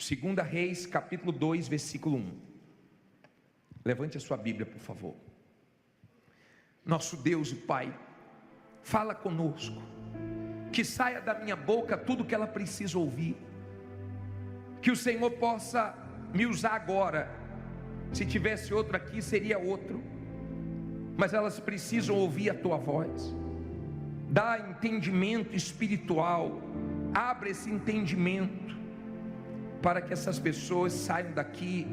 Segunda Reis, capítulo 2, versículo 1. Levante a sua Bíblia, por favor. Nosso Deus e Pai, fala conosco, que saia da minha boca tudo que ela precisa ouvir, que o Senhor possa me usar agora. Se tivesse outro aqui, seria outro, mas elas precisam ouvir a tua voz. Dá entendimento espiritual, abre esse entendimento, para que essas pessoas saiam daqui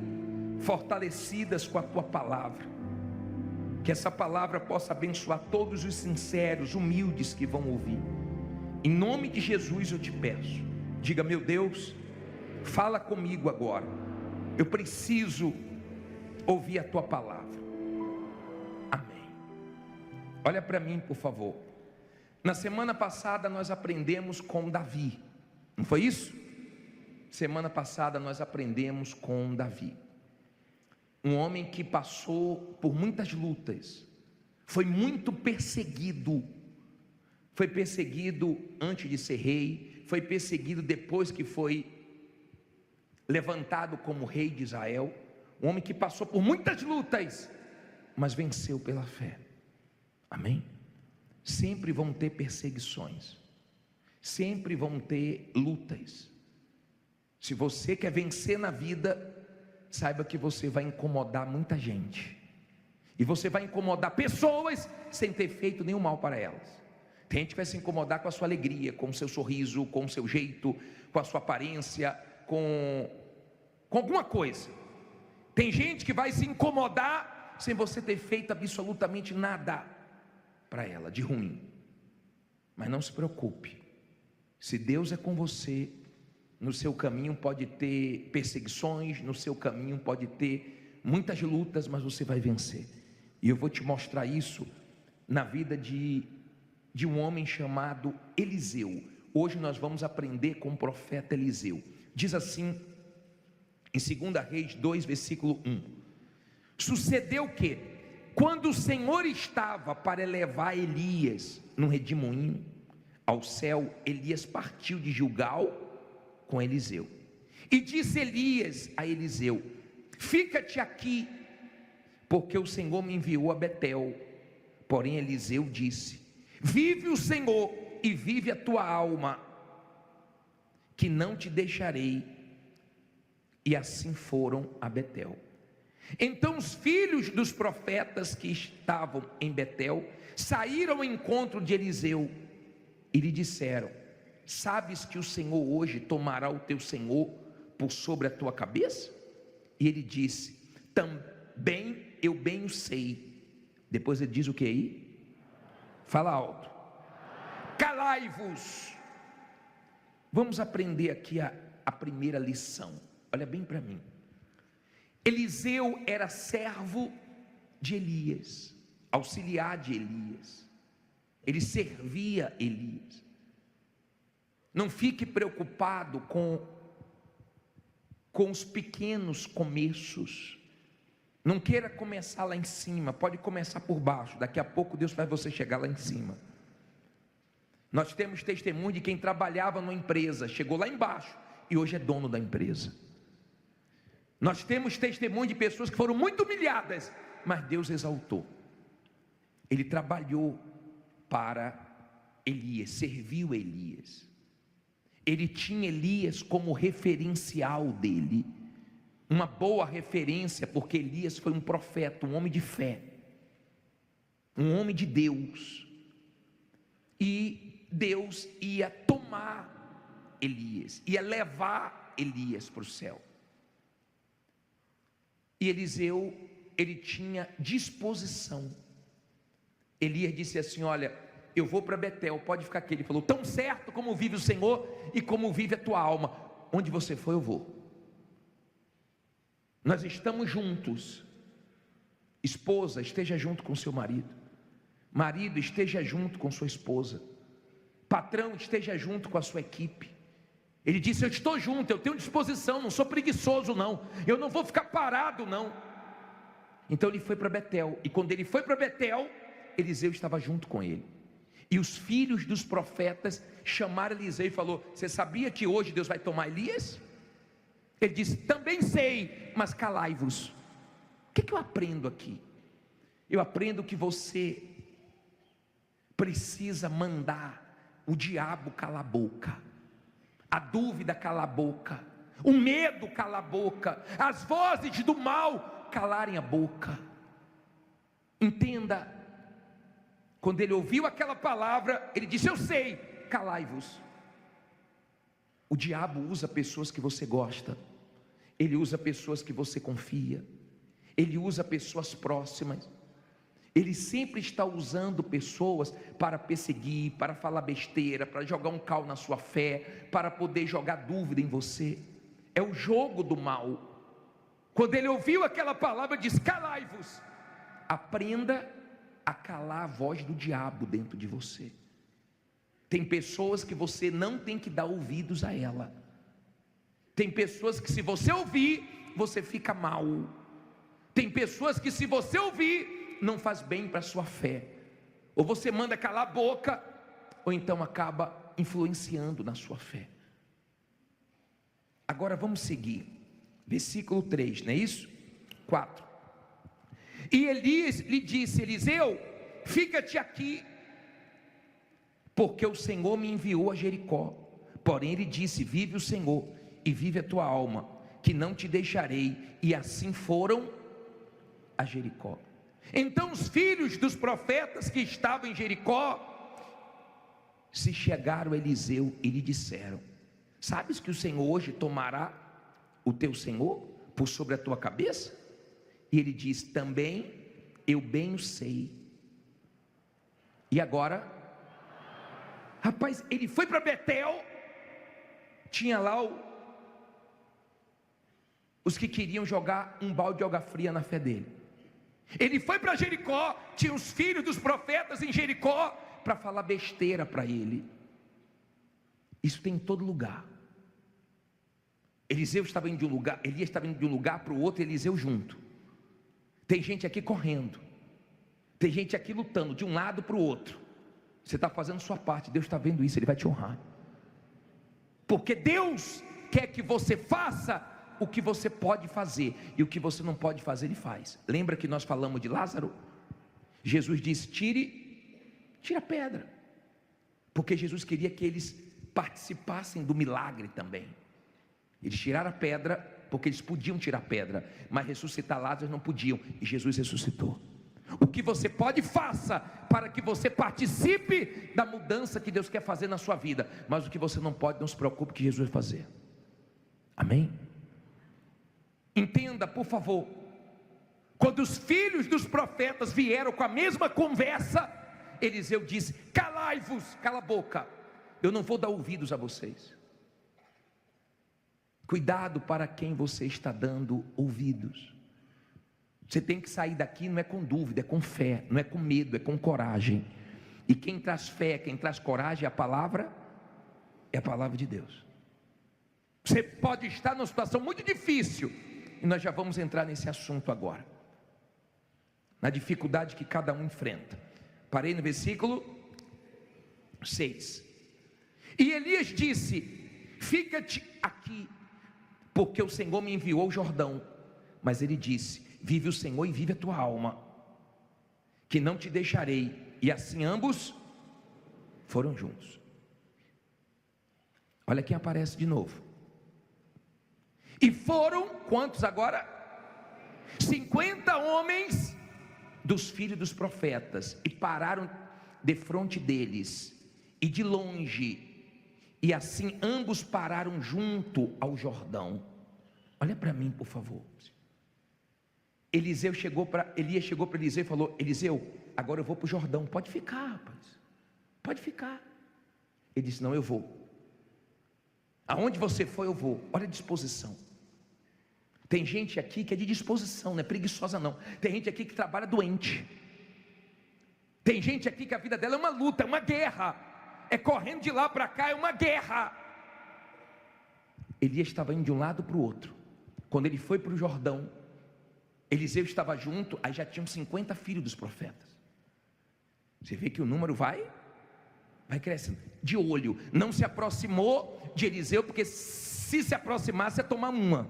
fortalecidas com a tua palavra, que essa palavra possa abençoar todos os sinceros, humildes que vão ouvir. Em nome de Jesus eu te peço, diga: meu Deus, fala comigo agora, eu preciso ouvir a tua palavra. Amém. Olha para mim, por favor. Na semana passada nós aprendemos com Davi, não foi isso? Semana passada nós aprendemos com Davi, um homem que passou por muitas lutas, foi muito perseguido. Foi perseguido antes de ser rei, foi perseguido depois que foi levantado como rei de Israel. Um homem que passou por muitas lutas, mas venceu pela fé. Amém? Sempre vão ter perseguições, sempre vão ter lutas. Se você quer vencer na vida, saiba que você vai incomodar muita gente, e você vai incomodar pessoas sem ter feito nenhum mal para elas. Tem gente que vai se incomodar com a sua alegria, com o seu sorriso, com o seu jeito, com a sua aparência, com alguma coisa. Tem gente que vai se incomodar sem você ter feito absolutamente nada para ela de ruim. Mas não se preocupe, se Deus é com você, no seu caminho pode ter perseguições, no seu caminho pode ter muitas lutas, mas você vai vencer. E eu vou te mostrar isso na vida de um homem chamado Eliseu. Hoje nós vamos aprender com o profeta Eliseu. Diz assim em 2 Reis 2, versículo 1: sucedeu que, quando o Senhor estava para elevar Elias no redemoinho ao céu, Elias partiu de Gilgal com Eliseu. E disse Elias a Eliseu: fica-te aqui, porque o Senhor me enviou a Betel. Porém Eliseu disse: vive o Senhor e vive a tua alma, que não te deixarei. E assim foram a Betel. Então os filhos dos profetas que estavam em Betel saíram ao encontro de Eliseu e lhe disseram: sabes que o Senhor hoje tomará o teu senhor por sobre a tua cabeça? E ele disse: também eu bem o sei. Depois ele diz o que aí? Fala alto: calai-vos. Vamos aprender aqui a primeira lição. Olha bem para mim. Eliseu era servo de Elias, auxiliar de Elias. Ele servia Elias. Não fique preocupado com os pequenos começos. Não queira começar lá em cima, pode começar por baixo. Daqui a pouco Deus faz você chegar lá em cima. Nós temos testemunho de quem trabalhava numa empresa, chegou lá embaixo e hoje é dono da empresa. Nós temos testemunho de pessoas que foram muito humilhadas, mas Deus exaltou. Ele trabalhou para Elias, serviu Elias. Ele tinha Elias como referencial dele, uma boa referência, porque Elias foi um profeta, um homem de fé, um homem de Deus. E Deus ia tomar Elias, ia levar Elias para o céu. E Eliseu, ele tinha disposição. Elias disse assim: olha, eu vou para Betel, pode ficar aqui. Ele falou: tão certo como vive o Senhor e como vive a tua alma, onde você for eu vou. Nós estamos juntos. Esposa, esteja junto com seu marido. Marido, esteja junto com sua esposa. Patrão, esteja junto com a sua equipe. Ele disse: eu estou junto, eu tenho disposição, não sou preguiçoso não, eu não vou ficar parado não. Então ele foi para Betel, e quando ele foi para Betel, Eliseu estava junto com ele. E os filhos dos profetas chamaram Eliseu e falou: você sabia que hoje Deus vai tomar Elias? Ele disse: também sei, mas calai-vos. O que eu aprendo aqui? Eu aprendo que você precisa mandar o diabo calar a boca, a dúvida calar a boca, o medo calar a boca, as vozes do mal calarem a boca. Entenda, quando ele ouviu aquela palavra, ele disse: eu sei, calai-vos. O diabo usa pessoas que você gosta, ele usa pessoas que você confia, ele usa pessoas próximas, ele sempre está usando pessoas para perseguir, para falar besteira, para jogar um cal na sua fé, para poder jogar dúvida em você. É o jogo do mal. Quando ele ouviu aquela palavra, diz: calai-vos. Aprenda a calar a voz do diabo dentro de você. Tem pessoas que você não tem que dar ouvidos a ela. Tem pessoas que se você ouvir, você fica mal. Tem pessoas que se você ouvir, não faz bem para a sua fé. Ou você manda calar a boca, ou então acaba influenciando na sua fé. Agora vamos seguir. Versículo 3, não é isso? 4. E Elias lhe disse: Eliseu, fica-te aqui, porque o Senhor me enviou a Jericó. Porém ele disse: vive o Senhor e vive a tua alma, que não te deixarei. E assim foram a Jericó. Então os filhos dos profetas que estavam em Jericó se chegaram a Eliseu e lhe disseram: sabes que o Senhor hoje tomará o teu Senhor por sobre a tua cabeça? E ele diz: também eu bem o sei. E agora, rapaz, ele foi para Betel, tinha lá os que queriam jogar um balde de água fria na fé dele. Ele foi para Jericó, tinha os filhos dos profetas em Jericó para falar besteira para ele. Isso tem em todo lugar. Eliseu estava indo de um lugar, Elias estava indo de um lugar para o outro, Eliseu junto. Tem gente aqui correndo, tem gente aqui lutando de um lado para o outro. Você está fazendo sua parte, Deus está vendo isso, Ele vai te honrar. Porque Deus quer que você faça o que você pode fazer, e o que você não pode fazer, Ele faz. Lembra que nós falamos de Lázaro? Jesus disse: tira a pedra, porque Jesus queria que eles participassem do milagre também. Eles tiraram a pedra, porque eles podiam tirar a pedra, mas ressuscitar Lázaro não podiam, e Jesus ressuscitou. O que você pode, faça, para que você participe da mudança que Deus quer fazer na sua vida. Mas o que você não pode, não se preocupe, que Jesus vai fazer. Amém? Entenda, por favor, quando os filhos dos profetas vieram com a mesma conversa, Eliseu disse: calai-vos, cala a boca, eu não vou dar ouvidos a vocês. Cuidado para quem você está dando ouvidos. Você tem que sair daqui, não é com dúvida, é com fé, não é com medo, é com coragem. E quem traz fé, quem traz coragem é a palavra de Deus. Você pode estar numa situação muito difícil, e nós já vamos entrar nesse assunto agora, na dificuldade que cada um enfrenta. Parei no versículo 6. E Elias disse: fica-te aqui, porque o Senhor me enviou ao Jordão. Mas ele disse: vive o Senhor e vive a tua alma, que não te deixarei. E assim ambos foram juntos. Olha quem aparece de novo. E foram, quantos agora? 50 homens dos filhos dos profetas, e pararam defronte deles, e de longe, e assim ambos pararam junto ao Jordão. Olha para mim, por favor. Elias chegou para Eliseu e falou: Eliseu, agora eu vou para o Jordão, pode ficar, rapaz, pode ficar. Ele disse: não, eu vou. Aonde você for, eu vou. Olha a disposição. Tem gente aqui que é de disposição, não é preguiçosa não. Tem gente aqui que trabalha doente. Tem gente aqui que a vida dela é uma luta, é uma guerra, é correndo de lá para cá, é uma guerra. Elias estava indo de um lado para o outro. Quando ele foi para o Jordão, Eliseu estava junto, aí já tinham 50 filhos dos profetas. Você vê que o número vai vai crescendo, de olho. Não se aproximou de Eliseu, porque se aproximasse ia tomar uma.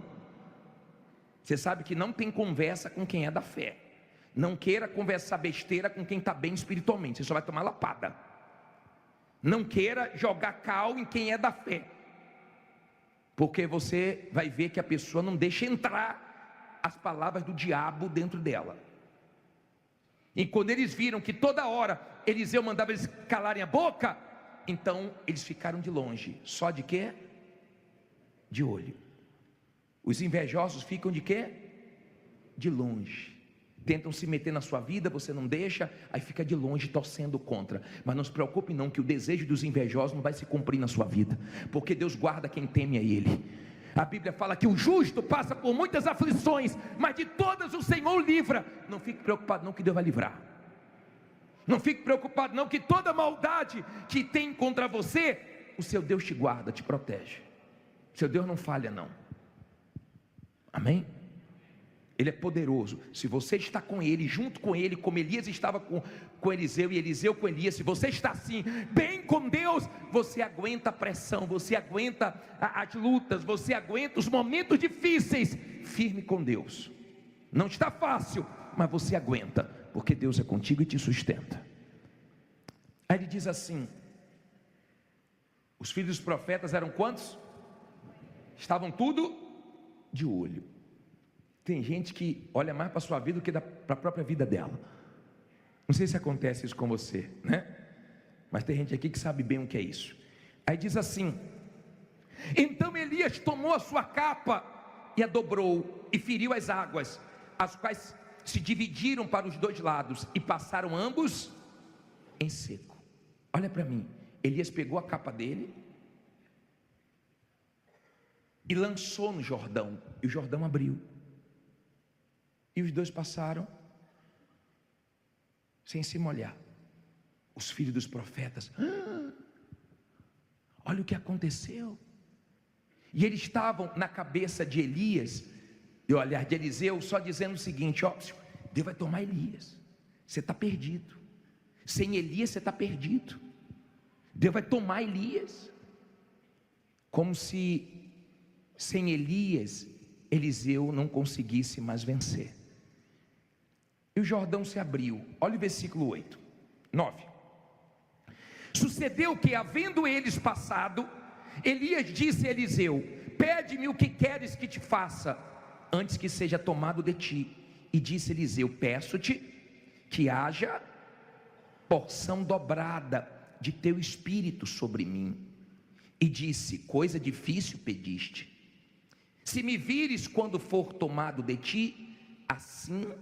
Você sabe que não tem conversa com quem é da fé. Não queira conversar besteira com quem está bem espiritualmente, você só vai tomar lapada. Não queira jogar cal em quem é da fé, porque você vai ver que a pessoa não deixa entrar as palavras do diabo dentro dela. E quando eles viram que toda hora Eliseu mandava eles calarem a boca, então eles ficaram de longe. Só de quê? De olho. Os invejosos ficam de quê? De longe. Tentam se meter na sua vida, você não deixa, aí fica de longe torcendo contra. Mas não se preocupe não, que o desejo dos invejosos não vai se cumprir na sua vida, porque Deus guarda quem teme a Ele. A Bíblia fala que o justo passa por muitas aflições, mas de todas o Senhor livra. Não fique preocupado não, que Deus vai livrar. Não fique preocupado não, que toda maldade que tem contra você, o seu Deus te guarda, te protege. Seu Deus não falha não. Amém? Ele é poderoso. Se você está com Ele, junto com Ele, como Elias estava com Eliseu e Eliseu com Elias, se você está assim, bem com Deus, você aguenta a pressão, você aguenta as lutas, você aguenta os momentos difíceis, firme com Deus. Não está fácil, mas você aguenta, porque Deus é contigo e te sustenta. Aí ele diz assim: os filhos dos profetas eram quantos? Estavam tudo de olho. Tem gente que olha mais para a sua vida do que para a própria vida dela. Não sei se acontece isso com você, né? Mas tem gente aqui que sabe bem o que é isso. Aí diz assim: então Elias tomou a sua capa e a dobrou, e feriu as águas, as quais se dividiram para os dois lados, e passaram ambos em seco. Olha para mim, Elias pegou a capa dele e lançou no Jordão, e o Jordão abriu. E os dois passaram sem se molhar. Os filhos dos profetas, olha o que aconteceu. E eles estavam na cabeça de Elias, e olhar de Eliseu, só dizendo o seguinte: ó, Deus vai tomar Elias, você está perdido. Sem Elias você está perdido. Deus vai tomar Elias. Como se sem Elias Eliseu não conseguisse mais vencer. E o Jordão se abriu. Olha o versículo 8, 9. Sucedeu que, havendo eles passado, Elias disse a Eliseu: pede-me o que queres que te faça, antes que seja tomado de ti. E disse Eliseu: peço-te que haja porção dobrada de teu espírito sobre mim. E disse: coisa difícil pediste. Se me vires quando for tomado de ti, assim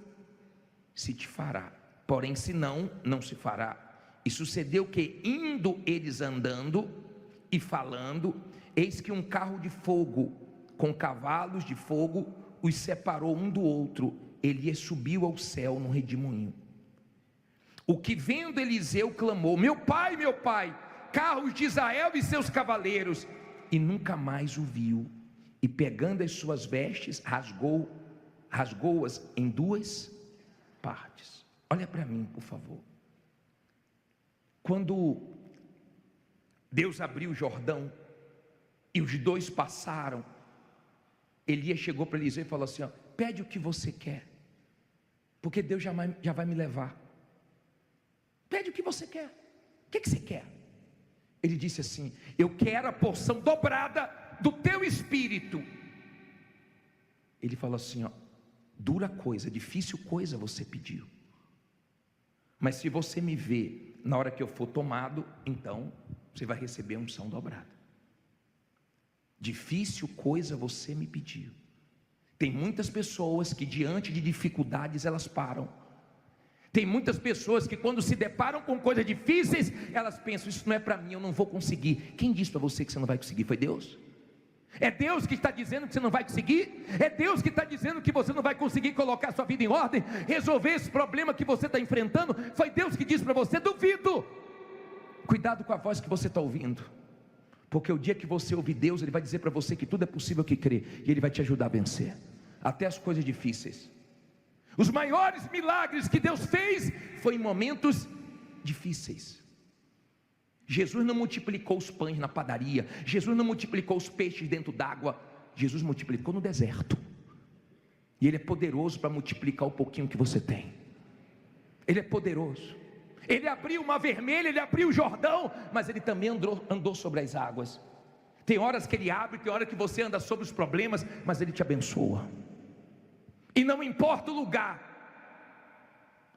se te fará, porém se não, não se fará. E sucedeu que, indo eles andando e falando, eis que um carro de fogo com cavalos de fogo os separou um do outro. Elias subiu ao céu num redemoinho. O que vendo Eliseu clamou: meu pai, carros de Israel e seus cavaleiros. E nunca mais o viu. E pegando as suas vestes, rasgou-as em duas partes. Olha para mim, por favor. Quando Deus abriu o Jordão e os dois passaram, Elias chegou para Eliseu e falou assim: ó, pede o que você quer, porque Deus já vai me levar. Pede o que você quer. O que você quer? Ele disse assim: eu quero a porção dobrada do teu espírito. Ele falou assim: ó, dura coisa, difícil coisa você pediu, mas se você me vê na hora que eu for tomado, então você vai receber a unção dobrada. Difícil coisa você me pediu. Tem muitas pessoas que diante de dificuldades elas param. Tem muitas pessoas que quando se deparam com coisas difíceis, elas pensam: isso não é para mim, eu não vou conseguir. Quem disse para você que você não vai conseguir? Foi Deus? É Deus que está dizendo que você não vai conseguir? É Deus que está dizendo que você não vai conseguir colocar sua vida em ordem, resolver esse problema que você está enfrentando? Foi Deus que disse para você? Duvido. Cuidado com a voz que você está ouvindo, porque o dia que você ouvir Deus, Ele vai dizer para você que tudo é possível que crê, e Ele vai te ajudar a vencer, até as coisas difíceis. Os maiores milagres que Deus fez foi em momentos difíceis. Jesus não multiplicou os pães na padaria, Jesus não multiplicou os peixes dentro d'água, Jesus multiplicou no deserto. E Ele é poderoso para multiplicar o pouquinho que você tem. Ele é poderoso. Ele abriu o Mar Vermelho, Ele abriu o Jordão, mas Ele também andou sobre as águas. Tem horas que Ele abre, tem horas que você anda sobre os problemas, mas Ele te abençoa. E não importa o lugar,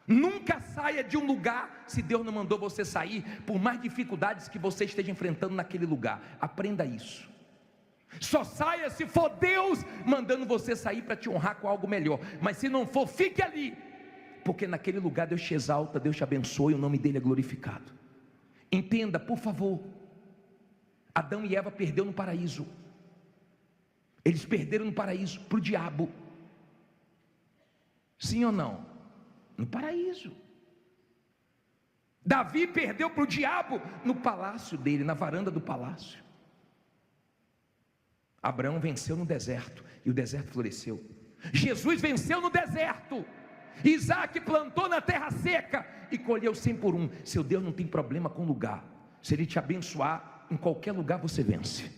nunca saia de um lugar se Deus não mandou você sair, por mais dificuldades que você esteja enfrentando naquele lugar. Aprenda isso. Só saia se for Deus mandando você sair para te honrar com algo melhor. Mas se não for, fique ali, porque naquele lugar Deus te exalta, Deus te abençoa e o nome dele é glorificado. Entenda, por favor. Adão e Eva perderam no paraíso. Eles perderam no paraíso para o diabo. Sim ou não? No paraíso. Davi perdeu para o diabo no palácio dele, na varanda do palácio. Abraão venceu no deserto e o deserto floresceu. Jesus venceu no deserto. Isaac plantou na terra seca e colheu 100 por 1. Seu Deus não tem problema com lugar. Se Ele te abençoar, em qualquer lugar você vence.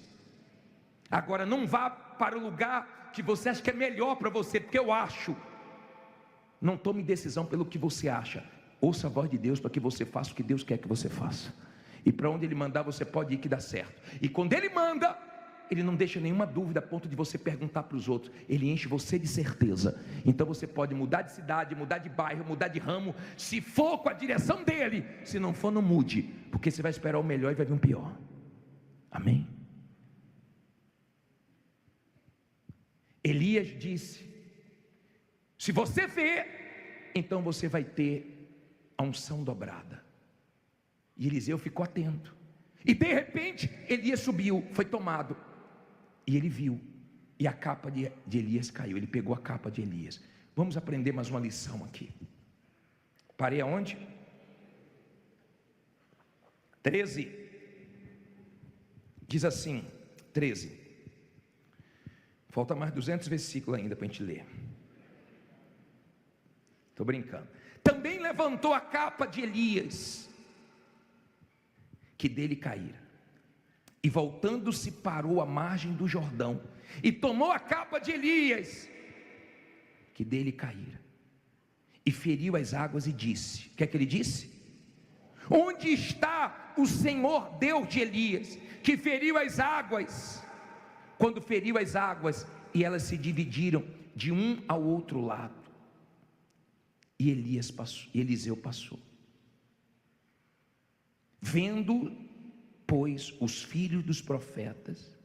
Agora não vá para o lugar que você acha que é melhor para você, porque eu acho. Não tome decisão pelo que você acha. Ouça a voz de Deus para que você faça o que Deus quer que você faça. E para onde Ele mandar você pode ir que dá certo. E quando Ele manda, Ele não deixa nenhuma dúvida a ponto de você perguntar para os outros. Ele enche você de certeza. Então você pode mudar de cidade, mudar de bairro, mudar de ramo, se for com a direção dele. Se não for, não mude, porque você vai esperar o melhor e vai vir um pior. Amém? Elias disse: se você vê, então você vai ter a unção dobrada. E Eliseu ficou atento. E de repente Elias subiu, foi tomado. E ele viu, e a capa de Elias caiu. Ele pegou a capa de Elias. Vamos aprender mais uma lição aqui. Parei aonde? 13. Diz assim, 13. Falta mais 200 versículos ainda para a gente ler. Estou brincando. Também levantou a capa de Elias, que dele caíra, e voltando-se parou à margem do Jordão, e tomou a capa de Elias, que dele caíra, e feriu as águas e disse: o que é que ele disse? Onde está o Senhor Deus de Elias, que feriu as águas? Quando feriu as águas, e elas se dividiram de um ao outro lado, e Elias passou, e Eliseu passou. Vendo, pois, os filhos dos profetas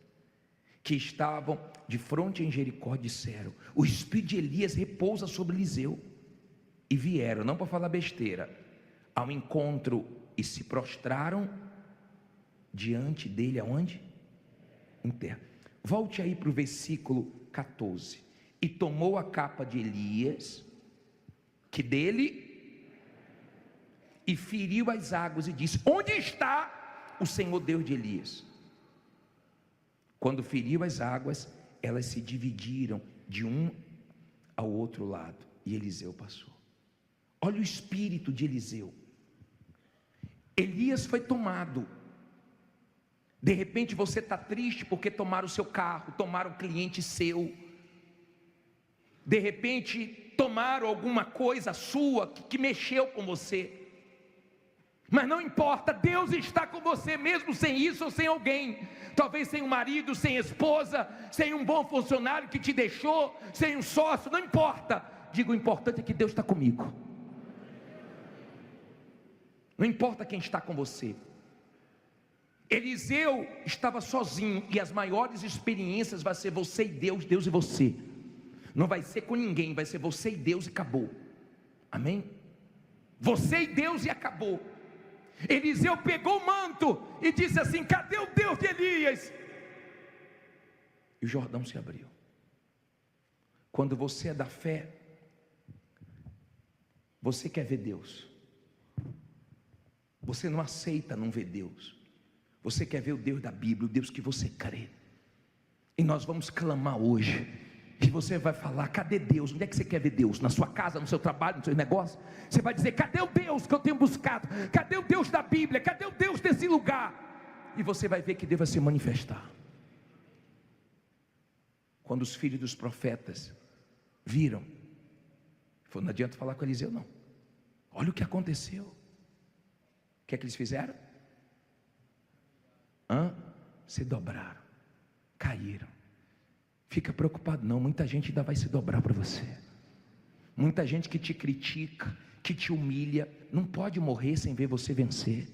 que estavam de fronte em Jericó, disseram: o espírito de Elias repousa sobre Eliseu. E vieram, não para falar besteira, ao encontro e se prostraram diante dele. Aonde? Em terra. Volte aí para o versículo 14. E tomou a capa de Elias, que dele, e feriu as águas e disse: onde está o Senhor Deus de Elias? Quando feriu as águas, elas se dividiram de um ao outro lado, e Eliseu passou. Olha o espírito de Eliseu. Elias foi tomado. De repente você está triste porque tomaram o seu carro, tomaram um cliente seu. De repente tomaram alguma coisa sua que mexeu com você. Mas não importa, Deus está com você mesmo sem isso ou sem alguém. Talvez sem um marido, sem esposa, sem um bom funcionário que te deixou, sem um sócio, não importa. Digo, o importante é que Deus está comigo. Não importa quem está com você. Eliseu estava sozinho, e as maiores experiências vai ser você e Deus, Deus e você. Não vai ser com ninguém, vai ser você e Deus e acabou. Amém? Você e Deus e acabou. Eliseu pegou o manto e disse assim: cadê o Deus de Elias? E o Jordão se abriu. Quando você é da fé, você quer ver Deus. Você não aceita não ver Deus. Você quer ver o Deus da Bíblia, o Deus que você crê. E nós vamos clamar hoje. E você vai falar: cadê Deus? Onde é que você quer ver Deus? Na sua casa, no seu trabalho, no seu negócio? Você vai dizer: cadê o Deus que eu tenho buscado? Cadê o Deus da Bíblia? Cadê o Deus desse lugar? E você vai ver que Deus vai se manifestar. Quando os filhos dos profetas viram, falou: não adianta falar com Eliseu não. Olha o que aconteceu. O que é que eles fizeram? Se dobraram, caíram. Fica preocupado não, muita gente ainda vai se dobrar para você. Muita gente que te critica, que te humilha, não pode morrer sem ver você vencer.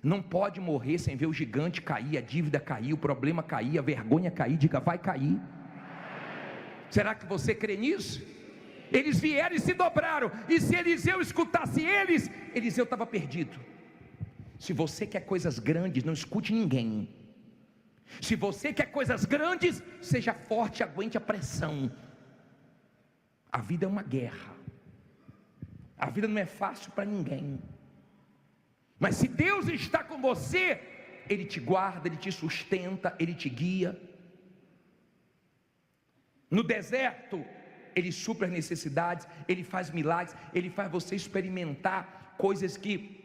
Não pode morrer sem ver o gigante cair, a dívida cair, o problema cair, a vergonha cair. Diga: vai cair. Será que você crê nisso? Eles vieram e se dobraram, e se Eliseu escutasse eles, Eliseu estava perdido. Se você quer coisas grandes, não escute ninguém. Se você quer coisas grandes, seja forte, aguente a pressão. A vida é uma guerra. A vida não é fácil para ninguém. Mas se Deus está com você, Ele te guarda, Ele te sustenta, Ele te guia. No deserto, Ele supre as necessidades, Ele faz milagres, Ele faz você experimentar coisas que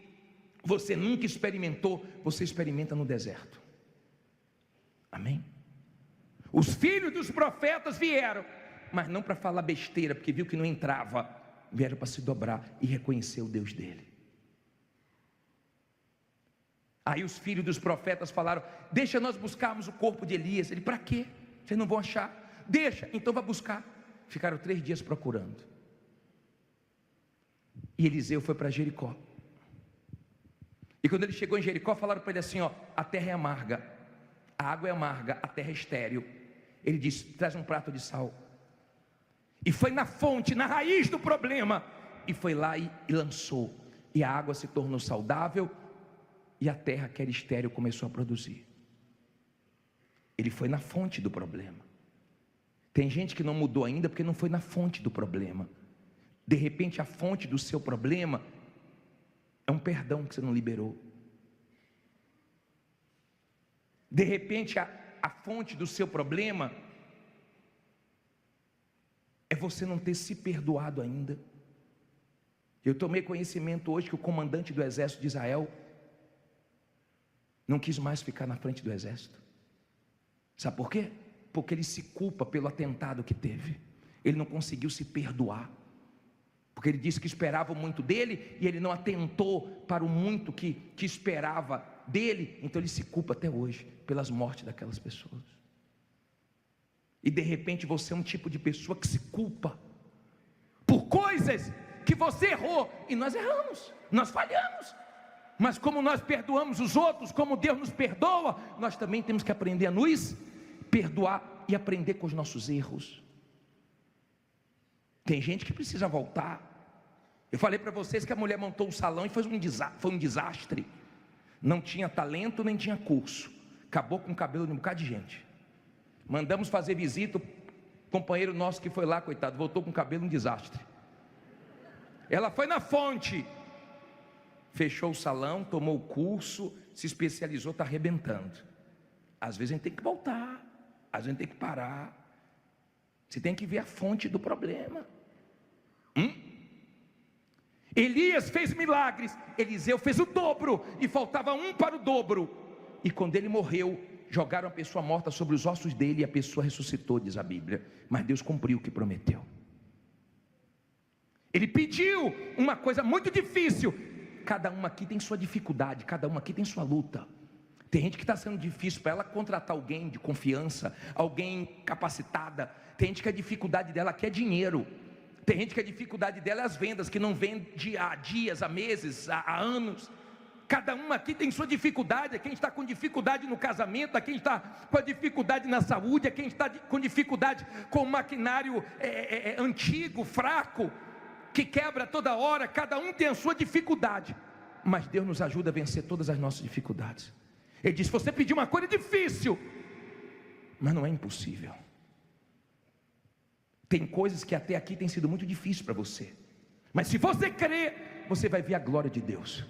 você nunca experimentou, você experimenta no deserto. Amém? Os filhos dos profetas vieram, mas não para falar besteira, porque viu que não entrava. Vieram para se dobrar e reconhecer o Deus dele. Aí os filhos dos profetas falaram: deixa nós buscarmos o corpo de Elias. Ele: para quê? Vocês não vão achar? Deixa, então vai buscar. Ficaram 3 dias procurando. E Eliseu foi para Jericó. E quando ele chegou em Jericó, falaram para ele assim: ó, a terra é amarga, a água é amarga, a terra é estéril. Ele disse: traz um prato de sal. E foi na fonte, na raiz do problema, e foi lá e lançou, e a água se tornou saudável, e a terra que era estéril começou a produzir. Ele foi na fonte do problema. Tem gente que não mudou ainda porque não foi na fonte do problema. De repente a fonte do seu problema é um perdão que você não liberou. De repente a fonte do seu problema é você não ter se perdoado ainda. Eu tomei conhecimento hoje que o comandante do exército de Israel não quis mais ficar na frente do exército. Sabe por quê? Porque ele se culpa pelo atentado que teve. Ele não conseguiu se perdoar, porque ele disse que esperava muito dele, e ele não atentou para o muito que esperava dele. Então ele se culpa até hoje pelas mortes daquelas pessoas. E de repente você é um tipo de pessoa que se culpa por coisas que você errou. E nós erramos, nós falhamos, mas como nós perdoamos os outros, como Deus nos perdoa, nós também temos que aprender a nos perdoar e aprender com os nossos erros. Tem gente que precisa voltar. Eu falei para vocês que a mulher montou um salão e foi um desastre. Não tinha talento, nem tinha curso. Acabou com o cabelo de um bocado de gente. Mandamos fazer visita, o companheiro nosso que foi lá, coitado, voltou com o cabelo um desastre. Ela foi na fonte, fechou o salão, tomou o curso, se especializou, está arrebentando. Às vezes a gente tem que voltar, às vezes a gente tem que parar. Você tem que ver a fonte do problema. Elias fez milagres, Eliseu fez o dobro, e faltava um para o dobro. E quando ele morreu, jogaram a pessoa morta sobre os ossos dele, e a pessoa ressuscitou, diz a Bíblia. Mas Deus cumpriu o que prometeu. Ele pediu uma coisa muito difícil. Cada um aqui tem sua dificuldade, cada um aqui tem sua luta. Tem gente que está sendo difícil para ela contratar alguém de confiança, alguém capacitada. Tem gente que a dificuldade dela aqui é dinheiro. Tem gente que a dificuldade dela é as vendas, que não vende há dias, há meses, há anos. Cada um aqui tem sua dificuldade. Quem está com dificuldade no casamento, quem está com a dificuldade na saúde, quem está com dificuldade com o maquinário antigo, fraco, que quebra toda hora. Cada um tem a sua dificuldade, mas Deus nos ajuda a vencer todas as nossas dificuldades. Ele diz: você pediu uma coisa difícil, mas não é impossível. Tem coisas que até aqui tem sido muito difíceis para você, mas se você crer, você vai ver a glória de Deus.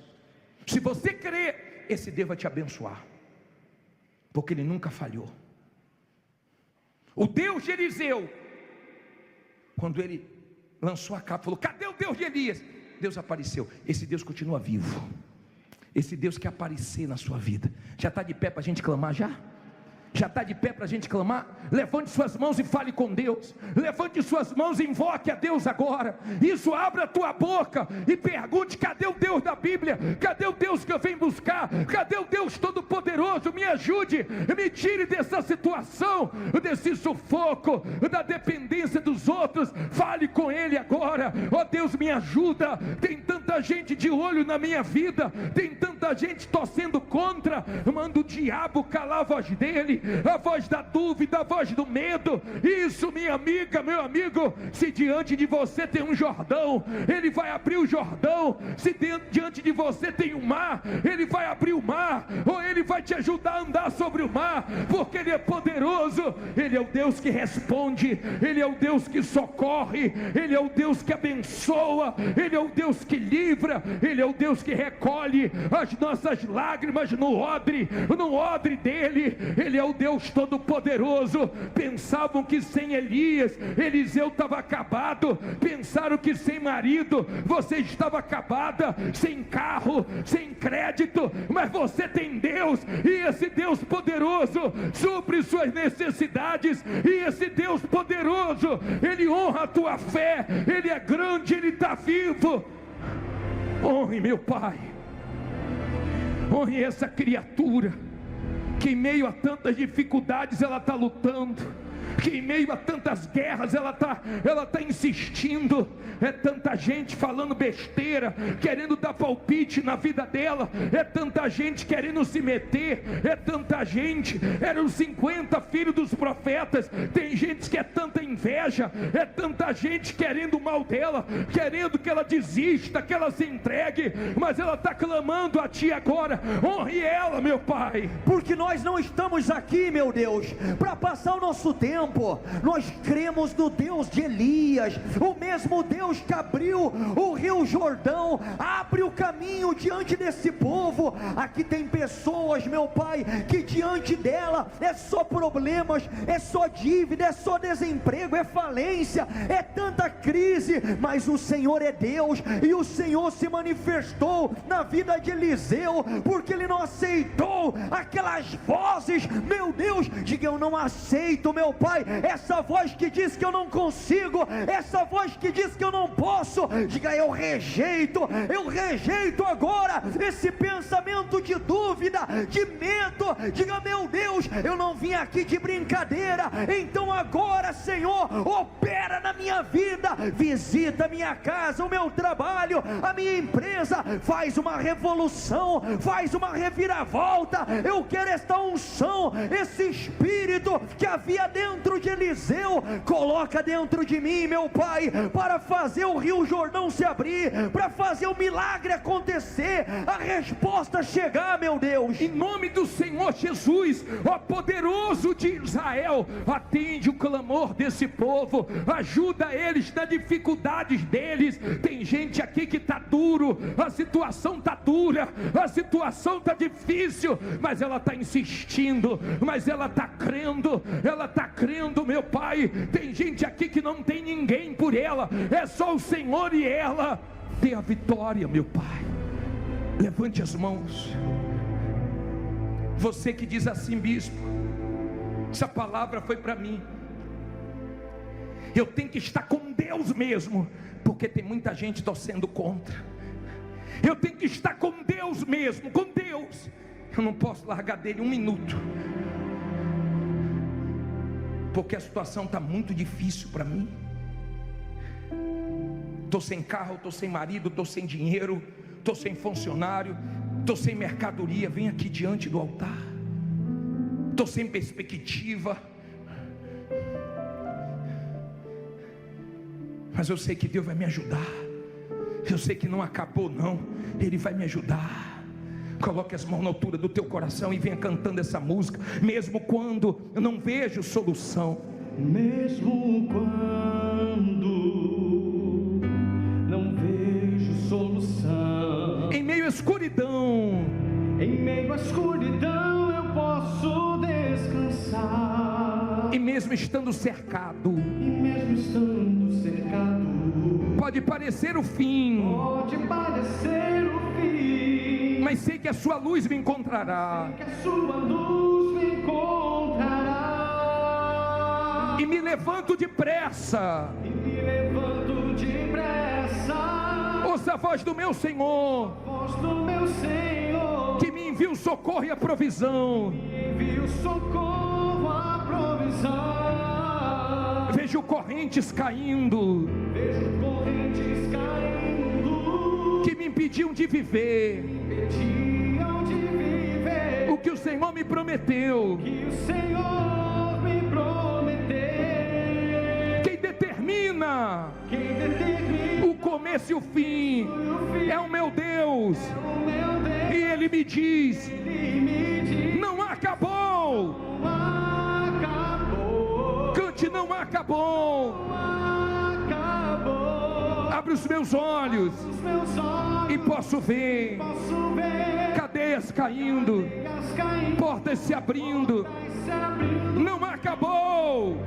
Se você crer, esse Deus vai te abençoar, porque Ele nunca falhou. O Deus de Eliseu Quando ele lançou a capa, falou: cadê o Deus de Elias? Deus apareceu. Esse Deus continua vivo. Esse Deus quer aparecer na sua vida. Já está de pé para a gente clamar já? Já está de pé para a gente clamar? Levante suas mãos e fale com Deus. Levante suas mãos e invoque a Deus agora. Isso, abra a tua boca e pergunte: cadê o Deus da Bíblia? Cadê o Deus que eu venho buscar? Cadê o Deus Todo-Poderoso? Me ajude, me tire dessa situação, desse sufoco, da dependência dos outros. Fale com Ele agora. Ó Deus, me ajuda. Tem tanta gente de olho na minha vida, tem tanta gente torcendo contra. Manda o diabo calar a voz dele, a voz da dúvida, a voz do medo. Isso, minha amiga, meu amigo. Se diante de você tem um Jordão, Ele vai abrir o Jordão. Se diante de você tem um mar, Ele vai abrir o mar, ou Ele vai te ajudar a andar sobre o mar, porque Ele é poderoso. Ele é o Deus que responde, Ele é o Deus que socorre, Ele é o Deus que abençoa, Ele é o Deus que livra, Ele é o Deus que recolhe as nossas lágrimas no odre dele. Ele é o Deus Todo-Poderoso. Pensavam que sem Elias, Eliseu estava acabado. Pensaram que sem marido, você estava acabada, sem carro, sem crédito, mas você tem Deus, e esse Deus poderoso supre suas necessidades, e esse Deus poderoso, Ele honra a tua fé. Ele é grande, Ele está vivo. Honre meu Pai, honre essa criatura que em meio a tantas dificuldades ela está lutando, que em meio a tantas guerras ela está insistindo. É tanta gente falando besteira, querendo dar palpite na vida dela, é tanta gente querendo se meter, é tanta gente. Eram 50 filhos dos profetas. Tem gente que é tanta inveja, é tanta gente querendo o mal dela, querendo que ela desista, que ela se entregue, mas ela está clamando a Ti agora. Honre ela, meu Pai, porque nós não estamos aqui, meu Deus, para passar o nosso tempo. Nós cremos no Deus de Elias, o mesmo Deus que abriu o rio Jordão. Abre o caminho diante desse povo. Aqui tem pessoas, meu Pai, que diante dela é só problemas, é só dívida, é só desemprego, é falência, é tanta crise, mas o Senhor é Deus, e o Senhor se manifestou na vida de Eliseu, porque ele não aceitou aquelas vozes. Meu Deus, diga: eu não aceito, meu Pai, essa voz que diz que eu não consigo, essa voz que diz que eu não posso. Diga: eu rejeito agora esse pensamento de dúvida, de medo. Diga: meu Deus, eu não vim aqui de brincadeira. Então agora, Senhor, opera na minha vida, visita a minha casa, o meu trabalho, a minha empresa, faz uma revolução, faz uma reviravolta. Eu quero esta unção, esse espírito que havia dentro de Eliseu, coloca dentro de mim, meu Pai, para fazer o rio Jordão se abrir, para fazer o milagre acontecer, a resposta chegar, meu Deus. Em nome do Senhor Jesus, ó poderoso de Israel, atende o clamor desse povo, ajuda eles nas dificuldades deles. Tem gente aqui que está duro, a situação está dura, a situação está difícil, mas ela está insistindo, mas ela está crendo, meu Pai. Tem gente aqui que não tem ninguém por ela, é só o Senhor, e ela tem a vitória, meu Pai. Levante as mãos. Você que diz assim: bispo, essa palavra foi para mim, eu tenho que estar com Deus mesmo, porque tem muita gente torcendo contra. Eu tenho que estar com Deus mesmo, com Deus. Eu não posso largar dele um minuto, porque a situação está muito difícil para mim. Estou sem carro, estou sem marido, estou sem dinheiro, estou sem funcionário, estou sem mercadoria. Vem aqui diante do altar. Estou sem perspectiva, mas eu sei que Deus vai me ajudar. Eu sei que não acabou não, Ele vai me ajudar. Coloque as mãos na altura do teu coração e venha cantando essa música. Mesmo quando eu não vejo solução, mesmo quando não vejo solução, em meio à escuridão, eu posso descansar. E mesmo estando cercado, Pode parecer o fim, pode parecer o fim, mas sei que a sua luz me encontrará, que a sua luz me encontrará. e me levanto depressa. E me levanto depressa. Ouça a voz do meu Senhor, Voz do meu Senhor, que me envia o socorro e a provisão. envia o socorro, a provisão. Vejo correntes caindo, Vejo correntes caindo, que me impediam de viver impediam de viver o que o Senhor me prometeu. que o Senhor me prometeu. Quem determina Quem determina o começo e o fim o fim é o meu Deus, o meu Deus. e Ele me diz: Ele me diz: não acabou. acabou, Cante, não acabou. acabou. Abre os meus olhos Os meus olhos e posso ver posso ver cadeias caindo, cadeias caindo, portas se abrindo. portas se abrindo. Não acabou.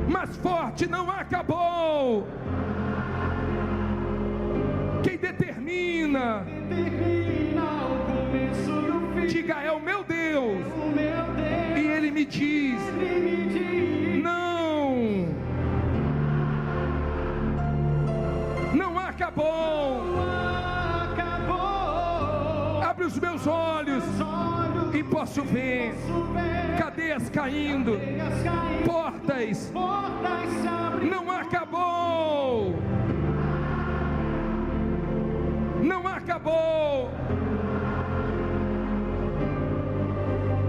Mais forte, não acabou. Quem determina, Determina o começo e o fim. diga: é o meu Deus. O meu Deus, E Ele me diz: Ele me diz: não, não acabou. acabou. Abre os meus olhos Os olhos e posso ver posso ver cadeias caindo, cadeias caindo, portas. portas se abrindo. Não acabou. Não acabou.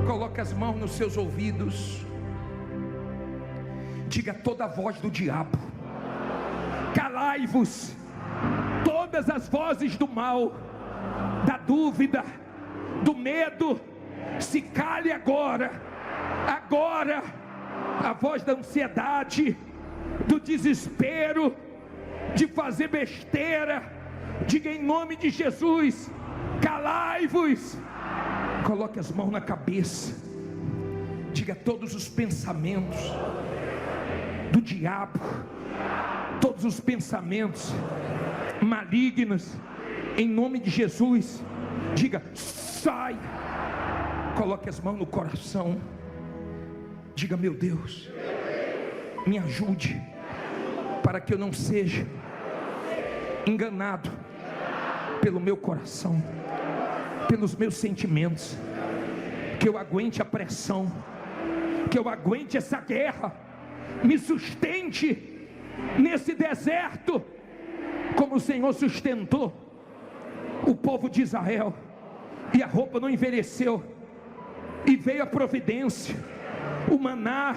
Coloque as mãos nos seus ouvidos. Diga toda a voz do diabo: calai-vos. Todas as vozes do mal, da dúvida, do medo, se cale agora. Agora. A voz da ansiedade, do desespero, de fazer besteira, diga em nome de Jesus: calai-vos. Coloque as mãos na cabeça, diga todos os pensamentos do diabo, todos os pensamentos malignos, em nome de Jesus, diga: sai. Coloque as mãos no coração, diga: meu Deus, me ajude, para que eu não seja enganado pelo meu coração, pelos meus sentimentos, que eu aguente a pressão, que eu aguente essa guerra, me sustente nesse deserto, como o Senhor sustentou o povo de Israel, e a roupa não envelheceu, e veio a providência, o maná,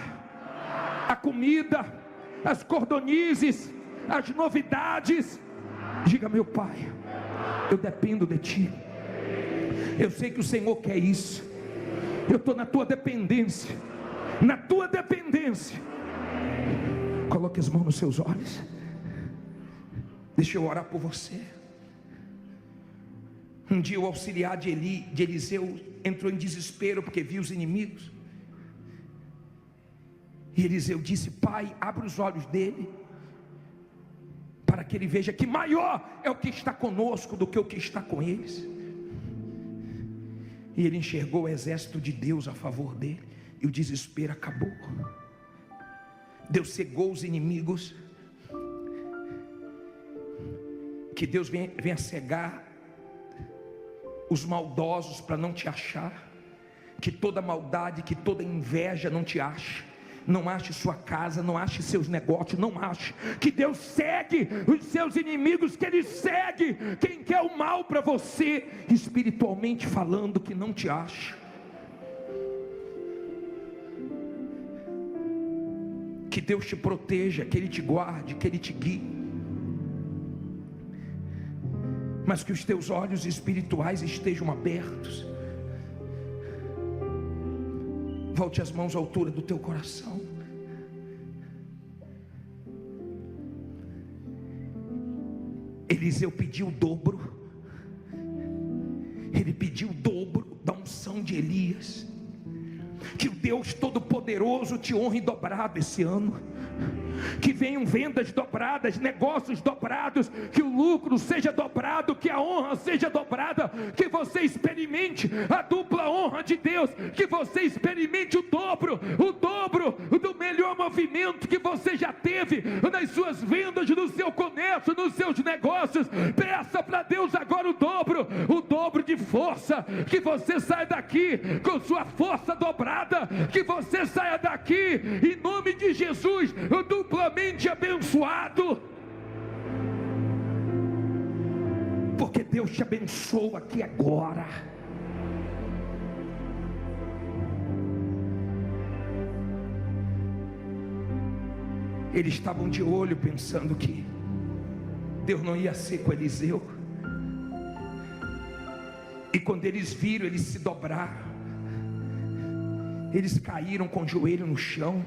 a comida, as cordonizes, as novidades. Diga: meu Pai, eu dependo de Ti. Eu sei que o Senhor quer isso. Eu estou na Tua dependência. Na Tua dependência. Coloque as mãos nos seus olhos. Deixa eu orar por você. Um dia o auxiliar de Eliseu entrou em desespero porque viu os inimigos. E Eliseu disse: Pai, abre os olhos dele, para que ele veja que maior é o que está conosco do que o que está com eles. E ele enxergou o exército de Deus a favor dele, e o desespero acabou. Deus cegou os inimigos. Que Deus venha cegar os maldosos para não te achar. Que toda maldade, que toda inveja não te ache. Não ache sua casa, não ache seus negócios, não ache. Que Deus segue os seus inimigos, que Ele segue quem quer o mal para você, espiritualmente falando, que não te ache. Que Deus te proteja, que Ele te guarde, que Ele te guie. Mas que os teus olhos espirituais estejam abertos. Volte as mãos à altura do teu coração. Eliseu pediu o dobro. Ele pediu o dobro da unção de Elias. Que o Deus Todo-Poderoso te honre dobrado esse ano. Que venham vendas dobradas, negócios dobrados, que o lucro seja dobrado, que a honra seja dobrada, que você experimente a dupla honra de Deus, que você experimente o dobro do melhor movimento que você já teve nas suas vendas, no seu comércio, nos seus negócios. Peça para Deus agora o dobro de força, que você saia daqui com sua força dobrada, que você saia daqui em nome de Jesus duplamente abençoado, porque Deus te abençoa aqui agora. Eles estavam de olho pensando que Deus não ia ser com Eliseu, e quando eles viram, eles se dobraram, eles caíram com o joelho no chão.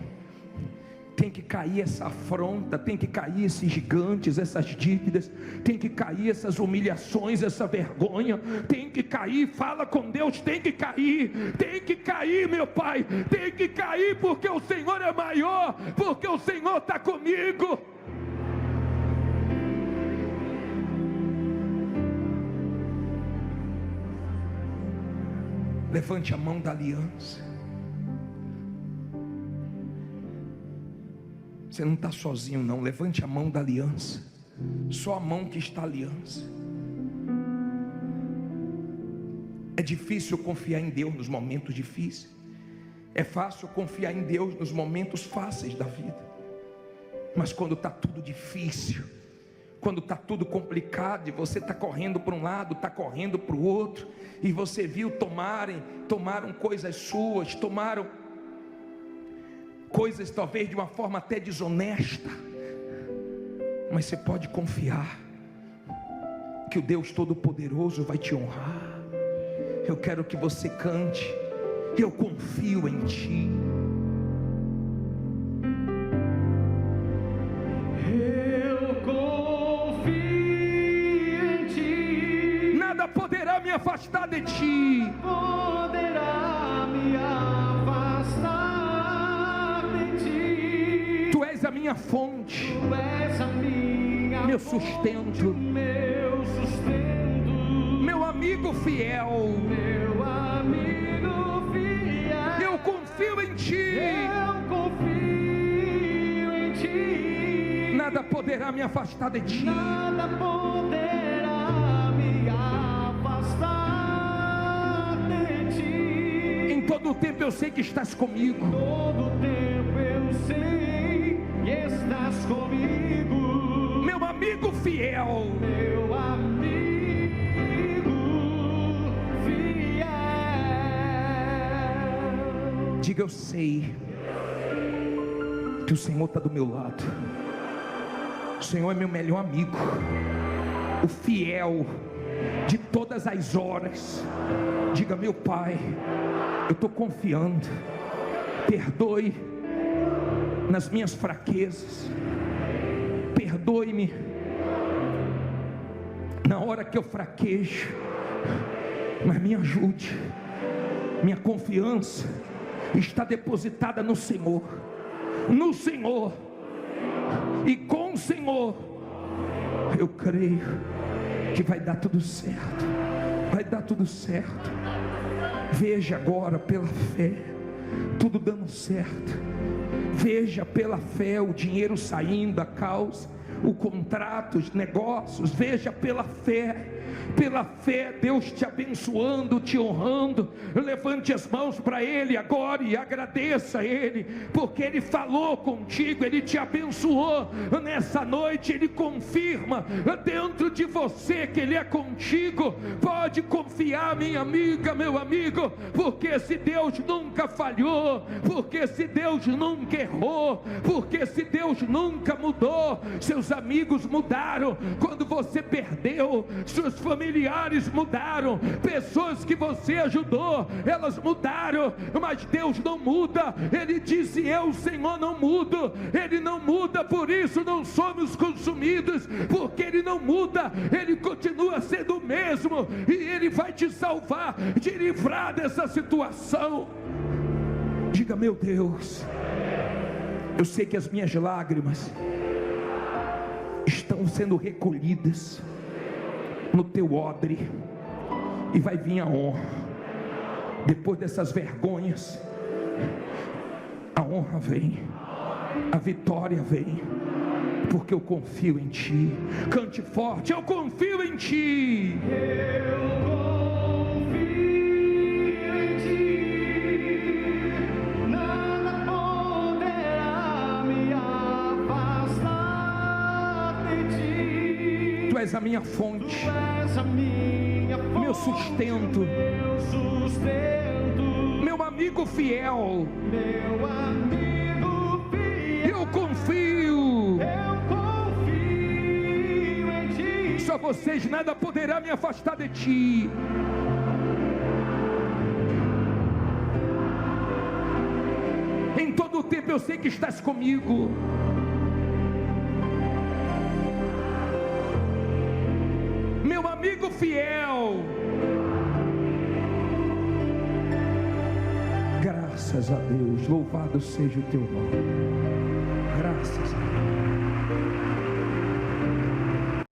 Tem que cair essa afronta, tem que cair esses gigantes, essas dívidas, tem que cair essas humilhações, essa vergonha, tem que cair. Fala com Deus, tem que cair, meu Pai, tem que cair, porque o Senhor é maior, porque o Senhor está comigo. Levante a mão da aliança. Você não está sozinho não, levante a mão da aliança. Só a mão que está a aliança. É difícil confiar em Deus nos momentos difíceis. É fácil confiar em Deus nos momentos fáceis da vida. Mas quando está tudo difícil, quando está tudo complicado, e você está correndo para um lado, está correndo para o outro, e você viu tomaram coisas suas, tomaram coisas talvez de uma forma até desonesta, mas você pode confiar que o Deus Todo-Poderoso vai te honrar. Eu quero que você cante: eu confio em Ti. Eu confio em Ti. Nada poderá me afastar de Ti. Poderá me afastar. Tu és a minha fonte, Tu és a minha meu fonte, sustento, meu sustento, meu amigo fiel. meu amigo fiel. Eu confio em Ti. Eu confio em Ti. Nada poderá me afastar de Ti. Nada poderá me afastar de Ti. Em todo o tempo eu sei que estás comigo. Todo tempo eu sei que estás comigo, Meu amigo fiel. meu amigo fiel. Diga: eu sei que o Senhor está do meu lado. O Senhor é meu melhor amigo, o fiel de todas as horas. Diga: meu Pai, eu estou confiando. Perdoe nas minhas fraquezas, perdoe-me na hora que eu fraquejo, mas me ajude. Minha confiança está depositada no Senhor, e com o Senhor eu creio que vai dar tudo certo. Vai dar tudo certo. Veja agora pela fé tudo dando certo. Veja pela fé o dinheiro saindo, a causa, o contrato, os negócios. Veja pela fé Deus te abençoando, te honrando. Levante as mãos para Ele agora e agradeça a Ele, porque Ele falou contigo, Ele te abençoou nessa noite. Ele confirma dentro de você que Ele é contigo. Pode confiar, minha amiga, meu amigo, porque esse Deus nunca falhou, porque esse Deus nunca errou, porque esse Deus nunca mudou. Seus amigos mudaram quando você perdeu, seus familiares mudaram, pessoas que você ajudou, elas mudaram, mas Deus não muda. Ele disse: eu, Senhor, não mudo. Ele não muda, por isso não somos consumidos, porque Ele não muda. Ele continua sendo o mesmo, e Ele vai te salvar, te livrar dessa situação. Diga: meu Deus, eu sei que as minhas lágrimas estão sendo recolhidas no teu odre, e vai vir a honra. Depois dessas vergonhas, a honra vem, a vitória vem, porque eu confio em ti. Cante forte: eu confio em ti. Tu és a minha fonte, meu sustento, meu amigo fiel. Eu confio em ti. Só vocês, nada poderá me afastar de ti. Em todo o tempo eu sei que estás comigo. Meu amigo fiel. Graças a Deus, louvado seja o teu nome. Graças a